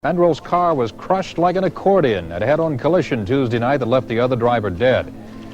Mandrell's car was crushed like an accordion at a head-on collision Tuesday night that left the other driver dead.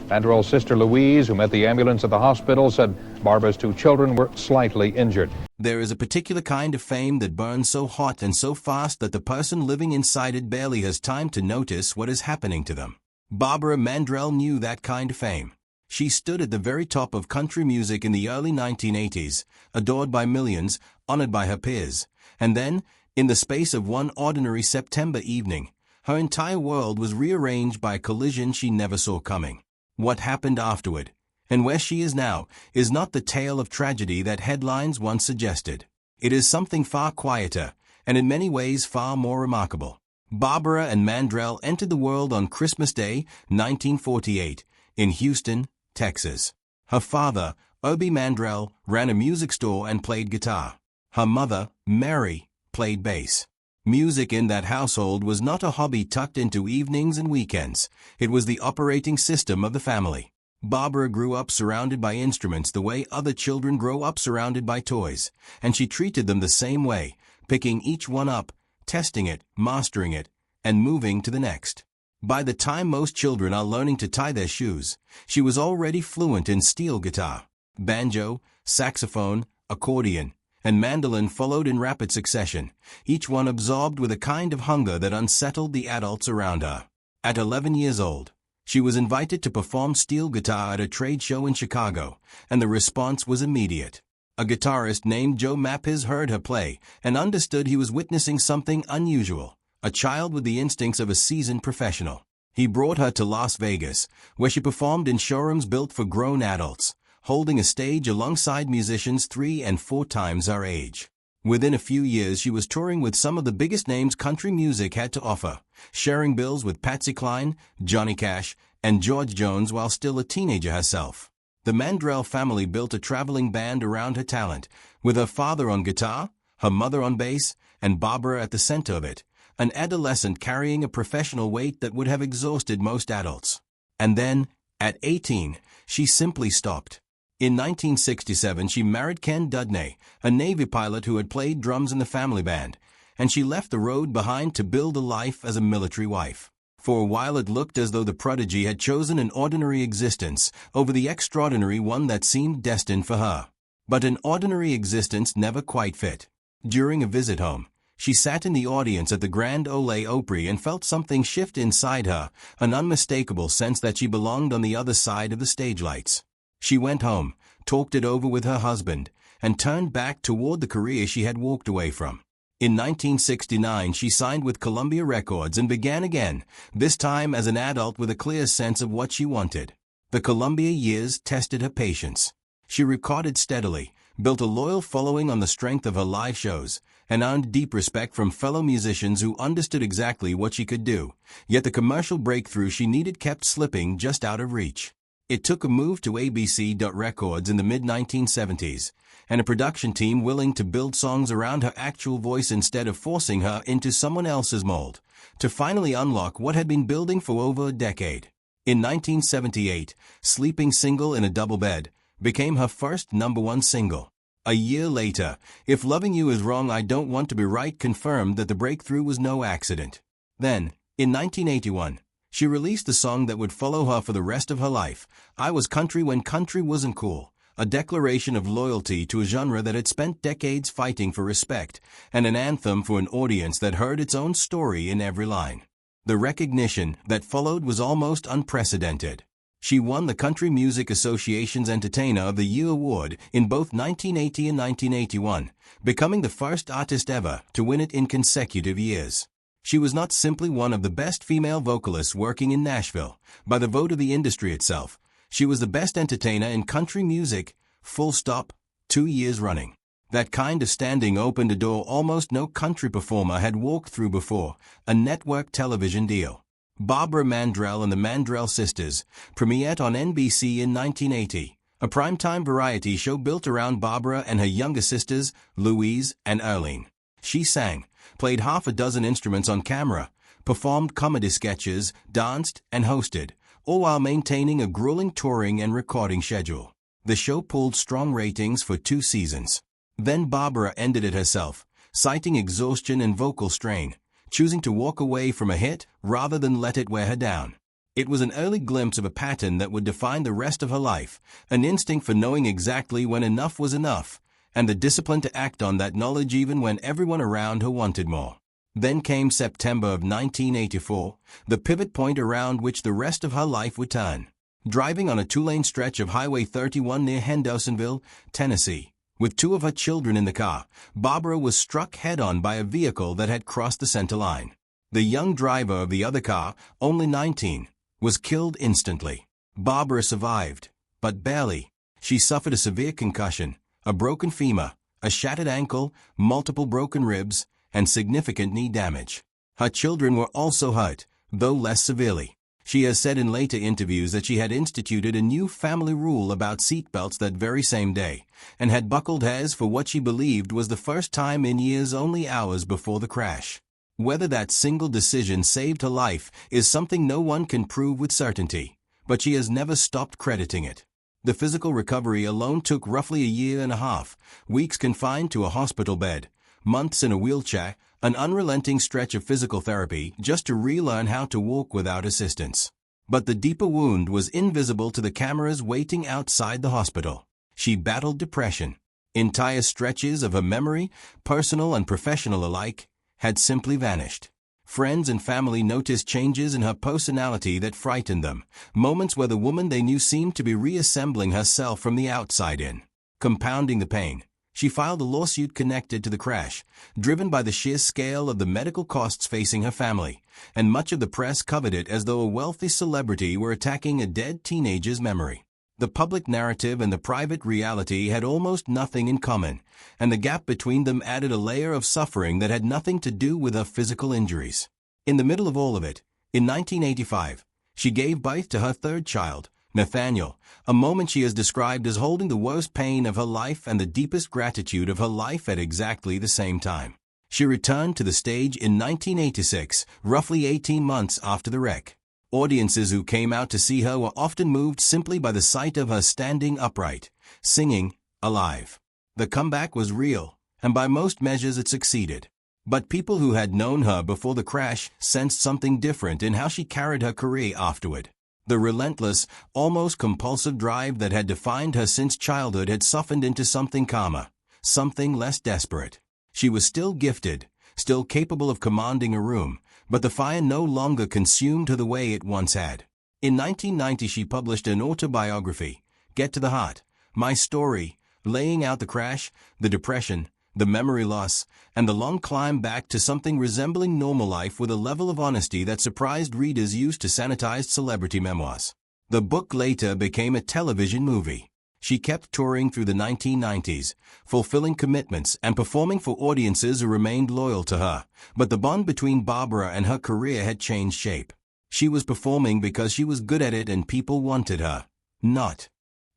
Mandrell's sister Louise, who met the ambulance at the hospital, said Barbara's two children were slightly injured. There is a particular kind of fame that burns so hot and so fast that the person living inside it barely has time to notice what is happening to them. Barbara Mandrell knew that kind of fame. She stood at the very top of country music in the early 1980s, adored by millions, honored by her peers. And then, in the space of one ordinary September evening, her entire world was rearranged by a collision she never saw coming. What happened afterward, and where she is now, is not the tale of tragedy that headlines once suggested. It is something far quieter, and in many ways far more remarkable. Barbara and Mandrell entered the world on Christmas Day, 1948, in Houston, Texas. Her father, Obie Mandrell, ran a music store and played guitar. Her mother, Mary, played bass. Music in that household was not a hobby tucked into evenings and weekends. It was the operating system of the family. Barbara grew up surrounded by instruments the way other children grow up surrounded by toys, and she treated them the same way, picking each one up, testing it, mastering it, and moving to the next. By the time most children are learning to tie their shoes, she was already fluent in steel guitar. Banjo, saxophone, accordion, and mandolin followed in rapid succession, each one absorbed with a kind of hunger that unsettled the adults around her. At 11 years old, she was invited to perform steel guitar at a trade show in Chicago, and the response was immediate. A guitarist named Joe Mappes heard her play and understood he was witnessing something unusual, a child with the instincts of a seasoned professional. He brought her to Las Vegas, where she performed in showrooms built for grown adults, holding a stage alongside musicians 3 and 4 times her age. Within a few years she was touring with some of the biggest names country music had to offer, sharing bills with Patsy Cline, Johnny Cash, and George Jones while still a teenager herself. The Mandrell family built a traveling band around her talent, with her father on guitar, her mother on bass, and Barbara at the center of it, an adolescent carrying a professional weight that would have exhausted most adults. And then, at 18, she simply stopped. In 1967, she married Ken Dudney, a Navy pilot who had played drums in the family band, and she left the road behind to build a life as a military wife. For a while it looked as though the prodigy had chosen an ordinary existence over the extraordinary one that seemed destined for her. But an ordinary existence never quite fit. During a visit home, she sat in the audience at the Grand Ole Opry and felt something shift inside her, an unmistakable sense that she belonged on the other side of the stage lights. She went home, talked it over with her husband, and turned back toward the career she had walked away from. In 1969, she signed with Columbia Records and began again, this time as an adult with a clear sense of what she wanted. The Columbia years tested her patience. She recorded steadily, built a loyal following on the strength of her live shows, and earned deep respect from fellow musicians who understood exactly what she could do, yet the commercial breakthrough she needed kept slipping just out of reach. It took a move to ABC Records in the mid-1970s, and a production team willing to build songs around her actual voice instead of forcing her into someone else's mold, to finally unlock what had been building for over a decade. In 1978, Sleeping Single in a Double Bed became her first #1 single. A year later, If Loving You Is Wrong I Don't Want to Be Right confirmed that the breakthrough was no accident. Then, in 1981, she released the song that would follow her for the rest of her life, I Was Country When Country Wasn't Cool, a declaration of loyalty to a genre that had spent decades fighting for respect, and an anthem for an audience that heard its own story in every line. The recognition that followed was almost unprecedented. She won the Country Music Association's Entertainer of the Year award in both 1980 and 1981, becoming the first artist ever to win it in consecutive years. She was not simply one of the best female vocalists working in Nashville. By the vote of the industry itself, she was the best entertainer in country music, full stop, 2 years running. That kind of standing opened a door almost no country performer had walked through before, a network television deal. Barbara Mandrell and the Mandrell Sisters premiered on NBC in 1980, a primetime variety show built around Barbara and her younger sisters, Louise and Earlene. She sang, played half a dozen instruments on camera, performed comedy sketches, danced, and hosted, all while maintaining a grueling touring and recording schedule. The show pulled strong ratings for 2 seasons. Then Barbara ended it herself, citing exhaustion and vocal strain, choosing to walk away from a hit rather than let it wear her down. It was an early glimpse of a pattern that would define the rest of her life, an instinct for knowing exactly when enough was enough, and the discipline to act on that knowledge even when everyone around her wanted more. Then came September of 1984, the pivot point around which the rest of her life would turn. Driving on a two-lane stretch of Highway 31 near Hendersonville, Tennessee, with two of her children in the car, Barbara was struck head-on by a vehicle that had crossed the center line. The young driver of the other car, only 19, was killed instantly. Barbara survived, but barely. She suffered a severe concussion, a broken femur, a shattered ankle, multiple broken ribs, and significant knee damage. Her children were also hurt, though less severely. She has said in later interviews that she had instituted a new family rule about seatbelts that very same day, and had buckled hers for what she believed was the first time in years only hours before the crash. Whether that single decision saved her life is something no one can prove with certainty, but she has never stopped crediting it. The physical recovery alone took roughly a year and a half, weeks confined to a hospital bed, months in a wheelchair, an unrelenting stretch of physical therapy just to relearn how to walk without assistance. But the deeper wound was invisible to the cameras waiting outside the hospital. She battled depression. Entire stretches of her memory, personal and professional alike, had simply vanished. Friends and family noticed changes in her personality that frightened them, moments where the woman they knew seemed to be reassembling herself from the outside in. Compounding the pain, she filed a lawsuit connected to the crash, driven by the sheer scale of the medical costs facing her family, and much of the press covered it as though a wealthy celebrity were attacking a dead teenager's memory. The public narrative and the private reality had almost nothing in common, and the gap between them added a layer of suffering that had nothing to do with her physical injuries. In the middle of all of it, in 1985, she gave birth to her third child, Nathaniel, a moment she has described as holding the worst pain of her life and the deepest gratitude of her life at exactly the same time. She returned to the stage in 1986, roughly 18 months after the wreck. Audiences who came out to see her were often moved simply by the sight of her standing upright, singing, alive. The comeback was real, and by most measures it succeeded. But people who had known her before the crash sensed something different in how she carried her career afterward. The relentless, almost compulsive drive that had defined her since childhood had softened into something calmer, something less desperate. She was still gifted, still capable of commanding a room, but the fire no longer consumed her the way it once had. In 1990 she published an autobiography, Get to the Heart, My Story, laying out the crash, the depression, the memory loss, and the long climb back to something resembling normal life with a level of honesty that surprised readers used to sanitized celebrity memoirs. The book later became a television movie. She kept touring through the 1990s, fulfilling commitments and performing for audiences who remained loyal to her, but the bond between Barbara and her career had changed shape. She was performing because she was good at it and people wanted her, not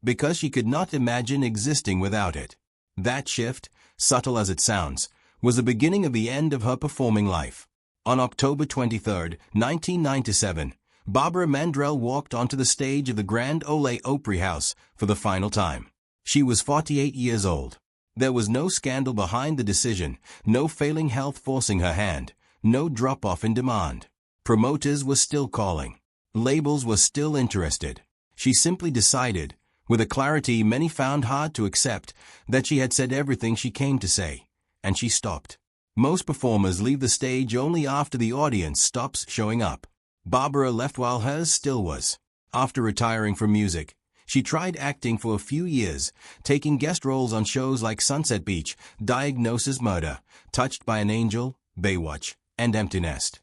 because she could not imagine existing without it. That shift, subtle as it sounds, was the beginning of the end of her performing life. On October 23, 1997, Barbara Mandrell walked onto the stage of the Grand Ole Opry House for the final time. She was 48 years old. There was no scandal behind the decision, no failing health forcing her hand, no drop-off in demand. Promoters were still calling. Labels were still interested. She simply decided, with a clarity many found hard to accept, that she had said everything she came to say, and she stopped. Most performers leave the stage only after the audience stops showing up. Barbara left while hers still was. After retiring from music, she tried acting for a few years, taking guest roles on shows like Sunset Beach, Diagnosis Murder, Touched by an Angel, Baywatch, and Empty Nest.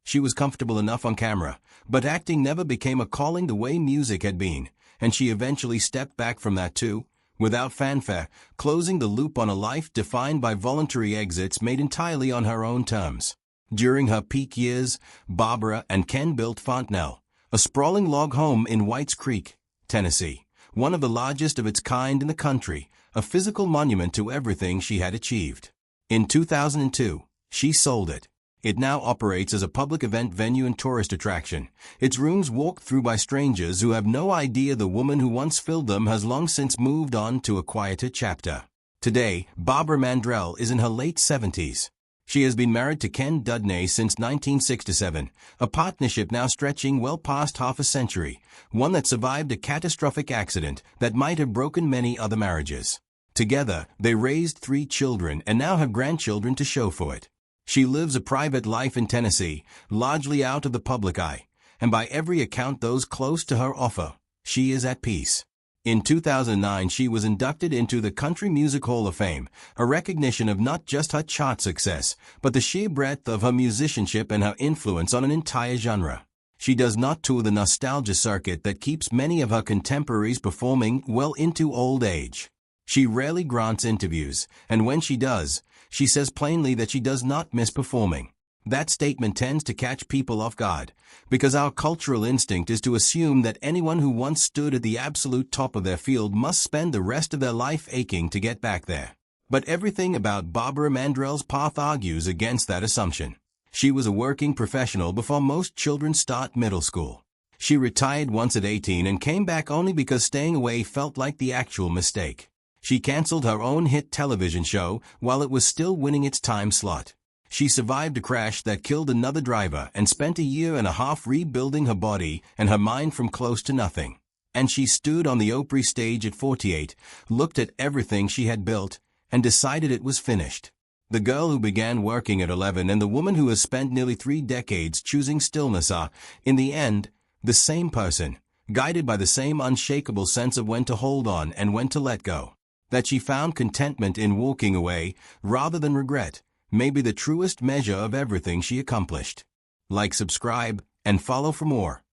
She was comfortable enough on camera, but acting never became a calling the way music had been, and she eventually stepped back from that too, without fanfare, closing the loop on a life defined by voluntary exits made entirely on her own terms. During her peak years, Barbara and Ken built Fontenelle, a sprawling log home in Whites Creek, Tennessee, one of the largest of its kind in the country, a physical monument to everything she had achieved. In 2002, she sold it. It now operates as a public event venue and tourist attraction, its rooms walked through by strangers who have no idea the woman who once filled them has long since moved on to a quieter chapter. Today, Barbara Mandrell is in her late 70s. She has been married to Ken Dudney since 1967, a partnership now stretching well past half a century, one that survived a catastrophic accident that might have broken many other marriages. Together, they raised 3 children and now have grandchildren to show for it. She lives a private life in Tennessee, largely out of the public eye, and by every account those close to her offer, she is at peace. In 2009, she was inducted into the Country Music Hall of Fame, a recognition of not just her chart success, but the sheer breadth of her musicianship and her influence on an entire genre. She does not tour the nostalgia circuit that keeps many of her contemporaries performing well into old age. She rarely grants interviews, and when she does, she says plainly that she does not miss performing. That statement tends to catch people off guard, because our cultural instinct is to assume that anyone who once stood at the absolute top of their field must spend the rest of their life aching to get back there. But everything about Barbara Mandrell's path argues against that assumption. She was a working professional before most children start middle school. She retired once at 18 and came back only because staying away felt like the actual mistake. She canceled her own hit television show while it was still winning its time slot. She survived a crash that killed another driver and spent a year and a half rebuilding her body and her mind from close to nothing. And she stood on the Opry stage at 48, looked at everything she had built, and decided it was finished. The girl who began working at 11 and the woman who has spent nearly 3 decades choosing stillness are, in the end, the same person, guided by the same unshakable sense of when to hold on and when to let go. That she found contentment in walking away, rather than regret, may be the truest measure of everything she accomplished. Like, subscribe, and follow for more.